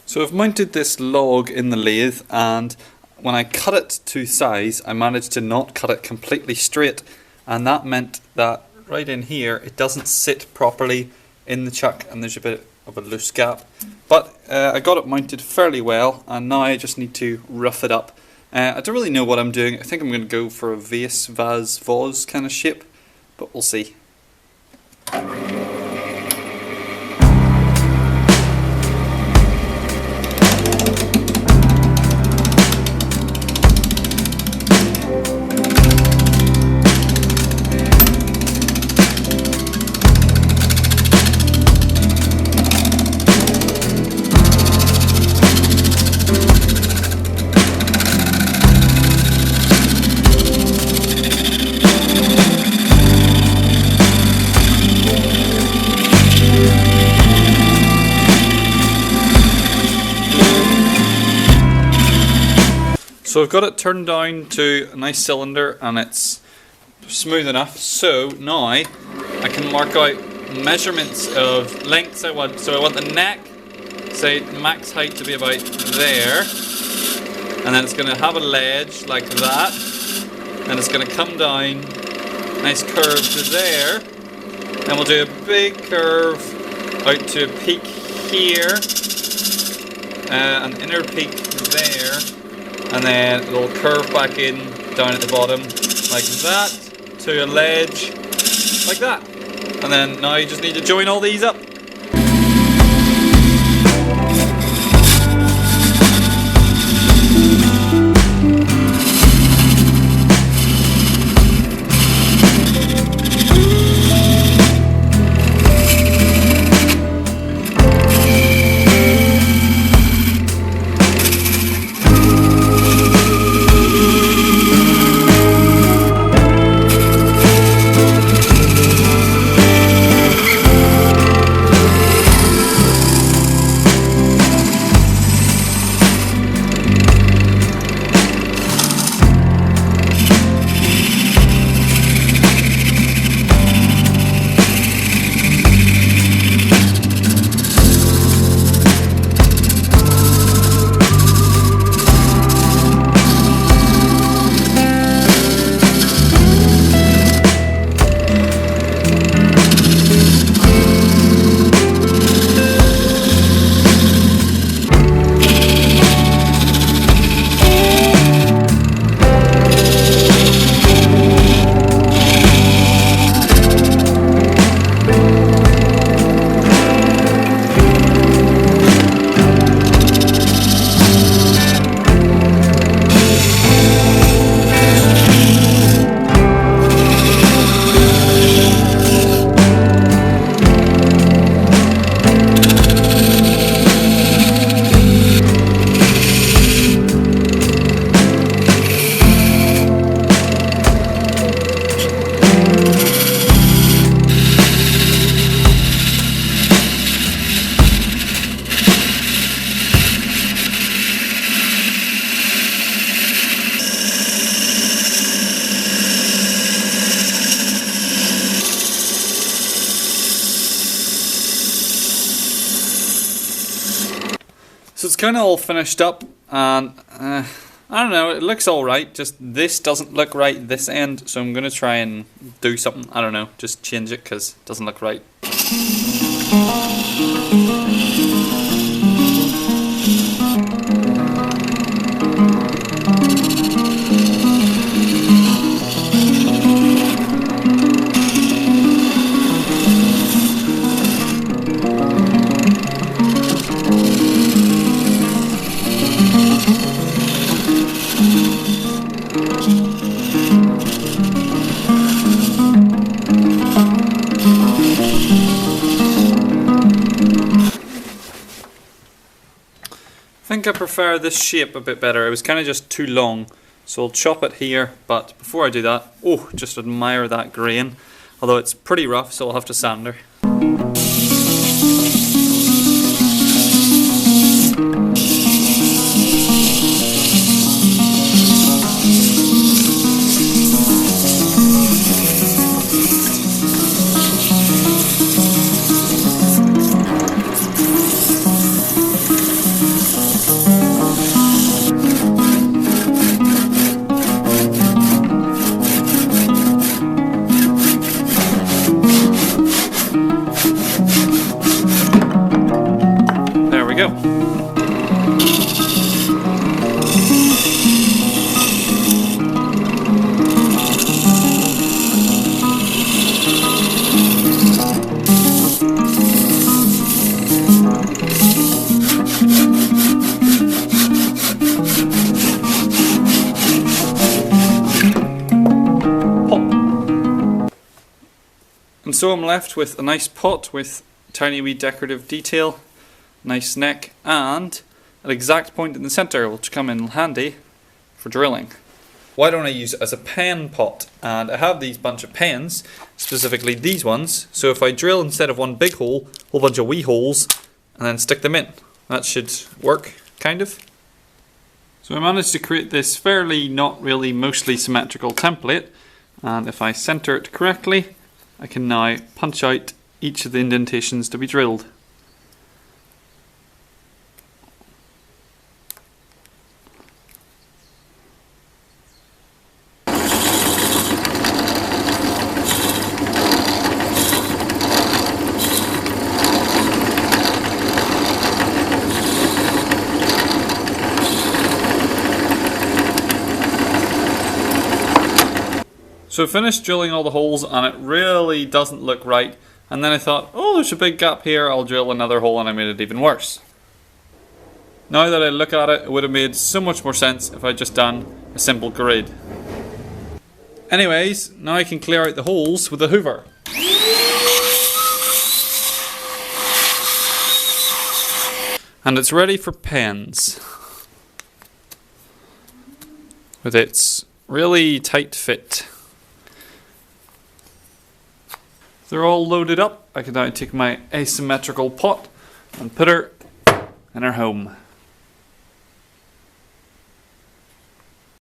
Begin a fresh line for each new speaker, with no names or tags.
So I've mounted this log in the lathe, and when I cut it to size I managed to not cut it completely straight, and that meant that right in here it doesn't sit properly in the chuck and there's a bit of a loose gap. But I got it mounted fairly well, and now I just need to rough it up. I don't really know what I'm doing. I think I'm going to go for a vase kind of shape, but we'll see. So I've got it turned down to a nice cylinder and it's smooth enough. So now I can mark out measurements of lengths I want. So I want the neck, say max height to be about there, and then it's going to have a ledge like that, and it's going to come down, nice curve to there, and we'll do a big curve out to a peak here, an inner peak there, and then it'll curve back in down at the bottom like that to a ledge like that. And then now you just need to join all these up. So it's kind of all finished up, and I don't know, it looks alright, just this doesn't look right this end, so I'm going to try and do something, I don't know, just change it because it doesn't look right. I think I prefer this shape a bit better. It was kind of just too long, so I'll chop it here. But before I do that, oh, just admire that grain. Although it's pretty rough, so I'll have to sand her. go. And so I'm left with a nice pot with tiny wee decorative detail, nice neck, and an exact point in the centre which come in handy for drilling. Why don't I use it as a pen pot? And I have these bunch of pens, specifically these ones, so if I drill instead of one big hole, a whole bunch of wee holes, and then stick them in. That should work, kind of. So I managed to create this fairly, not really, mostly symmetrical template, and if I centre it correctly, I can now punch out each of the indentations to be drilled. So I finished drilling all the holes and it really doesn't look right, and then I thought, oh, there's a big gap here, I'll drill another hole, and I made it even worse. Now that I look at it, it would have made so much more sense if I'd just done a simple grid. Anyways, now I can clear out the holes with a hoover. And it's ready for pens. With its really tight fit. They're all loaded up. I can now take my asymmetrical pot and put her in her home.